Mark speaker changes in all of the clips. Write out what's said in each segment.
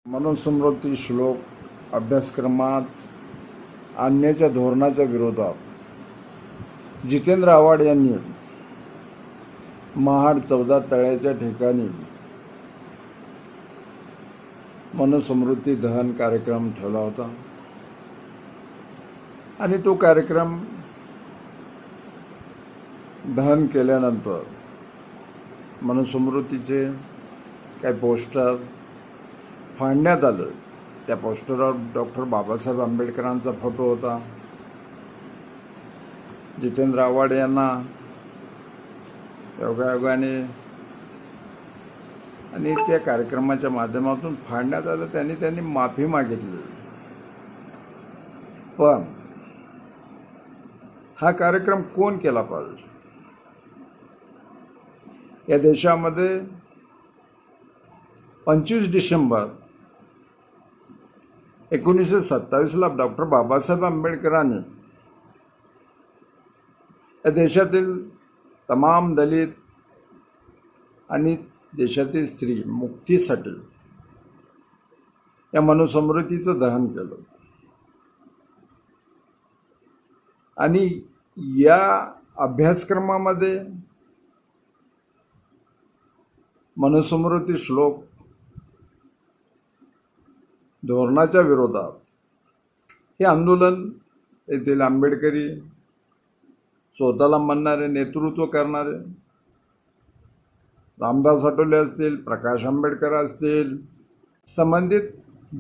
Speaker 1: मनुस्मृती श्लोक अभ्यासक्रमात आणण्याच्या धोरणाच्या विरोधात जितेंद्र आव्हाड यांनी महाड 14 तळ्याच्या ठिकाणी मनुस्मृती दहन कार्यक्रम ठेवला होता आणि तो कार्यक्रम दहन केल्यानंतर मनुस्मृतीचे काही पोस्टर फाडण्यात आलं. त्या पोस्टरवर डॉक्टर बाबासाहेब आंबेडकरांचा फोटो होता. जितेंद्र आव्हाड यांना योगायोगाने आणि त्या कार्यक्रमाच्या माध्यमातून फाडण्यात आलं. त्यांनी माफी मागितली. पण हा कार्यक्रम कोण केला पाहिजे? या देशामध्ये 25 डिसेंबर 1927ला डॉक्टर बाबासाहेब आंबेडकरांनी या देशातील तमाम दलित आणि देशातील स्त्री मुक्तीसाठी या मनुस्मृतीचं दहन केलं. आणि या अभ्यासक्रमामध्ये मनुस्मृती श्लोक धोरणाच्या विरोधात हे आंदोलन येथील आंबेडकरी स्वतःला म्हणणारे, नेतृत्व करणारे रामदास आठवले असतील, प्रकाश आंबेडकर असतील, संबंधित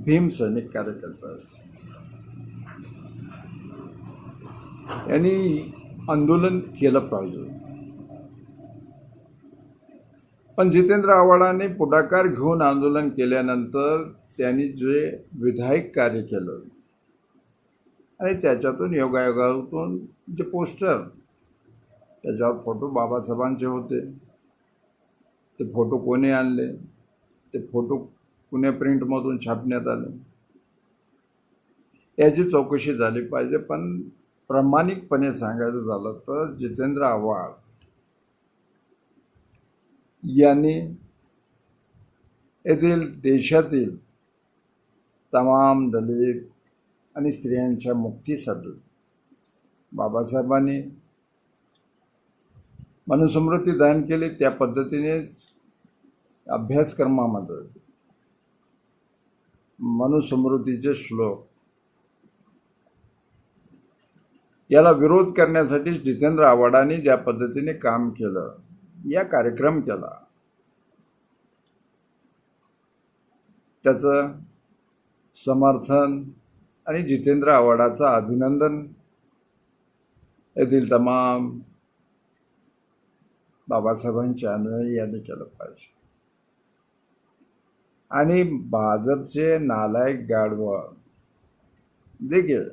Speaker 1: भीम सैनिक कार्यकर्ते असतील, यांनी आंदोलन केलं पाहिजे. पण जितेंद्र आव्हाडांनी पुढाकार घेऊन आंदोलन केल्यानंतर त्यांनी जे विधायक कार्य केलं आणि त्याच्यातून योगायोगातून जे पोस्टर त्याच्यावर फोटो बाबासाहेबांचे होते, ते फोटो कोणी आणले, ते फोटो पुणे प्रिंटमधून छापण्यात आले, याची चौकशी झाली पाहिजे. पण प्रामाणिकपणे सांगायचं झालं तर जितेंद्र आव्हाड यांनी येथील देशातील तमाम दलित आणि स्त्रियांच्या मुक्तीसाठी बाबासाहेबांनी मनुस्मृती दहन केली. त्या पद्धतीनेच अभ्यासक्रमामध्ये मनुस्मृतीचे श्लोक याला विरोध करण्यासाठी जितेंद्र आव्हाडांनी ज्या पद्धतीने काम केलं, या कार्यक्रम केला, त्याचं समर्थन आणि जितेंद्र आव्हाडाचं अभिनंदन येथील तमाम बाबासाहेबांच्या अनुयायी यांनी केलं पाहिजे. आणि भाजपचे नालायक गाढव देखील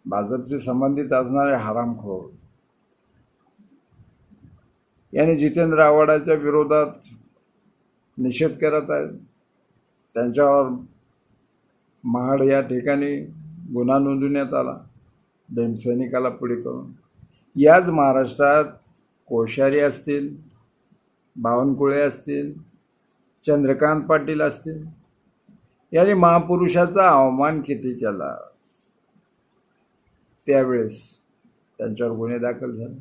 Speaker 1: भाजपचे संबंधित असणारे हरामखोर यांनी जितेंद्र आव्हाडाच्या विरोधात निषेध करत आहेत. त्यांच्यावर महाड या ठिकाणी गुन्हा नोंदवण्यात आला भीमसैनिकाला पुढे करून. याच महाराष्ट्रात कोश्यारी असतील, बावनकुळे असतील, चंद्रकांत पाटील असतील, यांनी महापुरुषाचा अवमान किती केला, त्यावेळेस त्यांच्यावर गुन्हे दाखल झाले.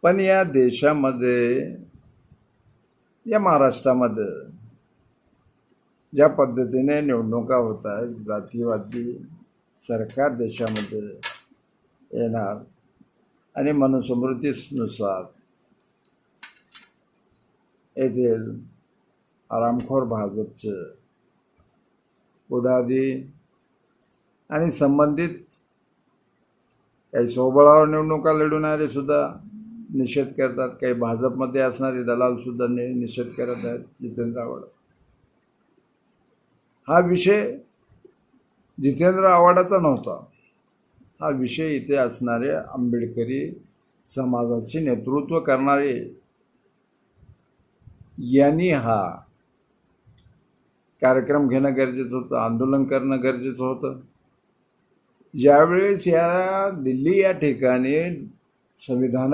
Speaker 1: पण या देशामध्ये, या महाराष्ट्रामध्ये ज्या पद्धतीने निवडणुका होत आहेत, जातीवादी सरकार देशामध्ये येणार आणि मनुस्मृतीनुसार येथील आरामखोर भाजपचे पुढारी आणि संबंधित काही स्वबळावर निवडणुका लढवणारे सुद्धा निषेध करतात. काही भाजपमध्ये असणारे दलाल सुद्धा निषेध करत आहेत. जितेंद्र आव्हाड, हा विषय जितेंद्र आव्हाडाचा नव्हता. हा विषय इथे असणारे आंबेडकरी समाजाचे नेतृत्व करणारे यांनी हा कार्यक्रम घेणं गरजेचं होतं, आंदोलन करणं गरजेचं होतं. ज्यावेळेस या दिल्ली या ठिकाणी संविधान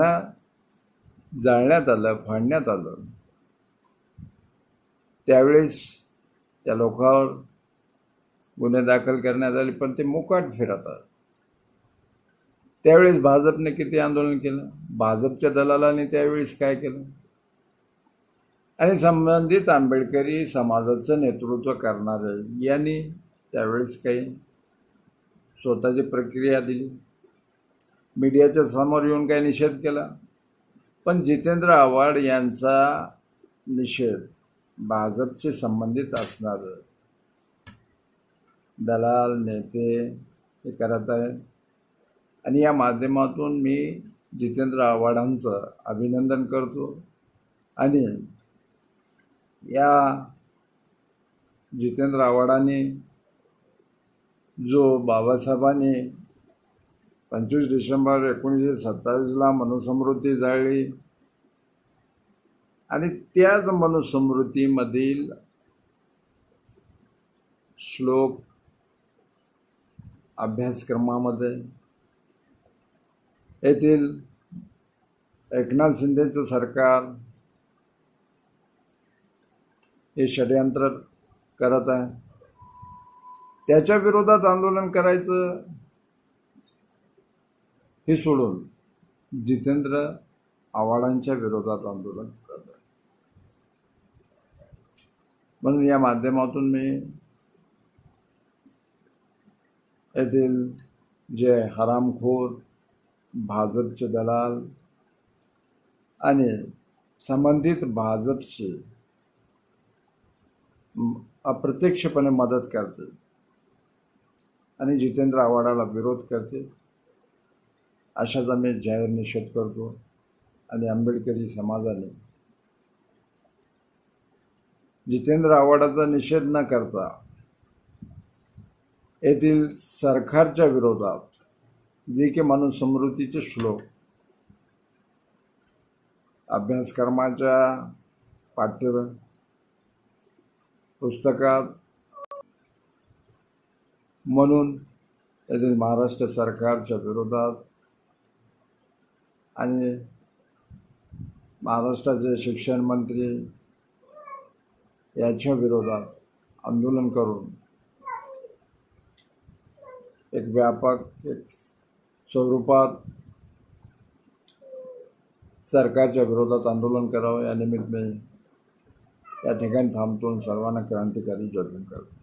Speaker 1: जाळण्यात आलं, फाडण्यात आलं, त्यावेळेस त्या लोकांवर गुन्हे दाखल करण्यात आले, पण ते मोकाट फिरतात. त्यावेळेस भाजपने किती आंदोलन केलं, भाजपच्या दलालांनी त्यावेळेस काय केलं, आणि संबंधित आंबेडकरी समाजाचं नेतृत्व करणारे यांनी त्यावेळेस काही स्वतःची प्रक्रिया दिली, मीडियाच्या समोर येऊन काही निषेध केला. पण जितेंद्र आव्हाड यांचा निषेध भाजपचे संबंधित असणारे दलाल नेते हे करत आहेत, आणि या माध्यमातून मी जितेंद्र आव्हाडांचं अभिनंदन करतो. आणि या जितेंद्र आव्हाडांनी जो बाबासाहेबांनी 25 डिसेंबर 1927ला मनुस्मृती जाळली, आणि त्याच मनुस्मृतीमधील श्लोक अभ्यासक्रमामध्ये येथील एकनाथ शिंदेचं सरकार हे षडयंत्र करत आहे, त्याच्या विरोधात आंदोलन करायचं हे सोडून जितेंद्र आव्हाडांच्या विरोधात आंदोलन करत आहे. म्हणून या माध्यमातून मी येथील जे हरामखोर भाजपचे दलाल आणि संबंधित भाजपचे अप्रत्यक्षपणे मदत करते आणि जितेंद्र आव्हाडाला विरोध करते, अशाचा मी जाहीर निषेध करतो. आणि आंबेडकरी समाजाने जितेंद्र आव्हाडाचा निषेध न करता येथील सरकारच्या विरोधात जे की मनुस्मृतीचे श्लोक अभ्यासक्रमाच्या पाठ्य पुस्तकात म्हणून येथील महाराष्ट्र सरकारच्या विरोधात आणि महाराष्ट्राचे शिक्षण मंत्री याच्या विरोधात आंदोलन करून एक व्यापक एक स्वरूपात सरकारच्या विरोधात आंदोलन करावं, या निमित्त मी या ठिकाणी थांबतो. सर्वांना क्रांतिकारी जय करतो.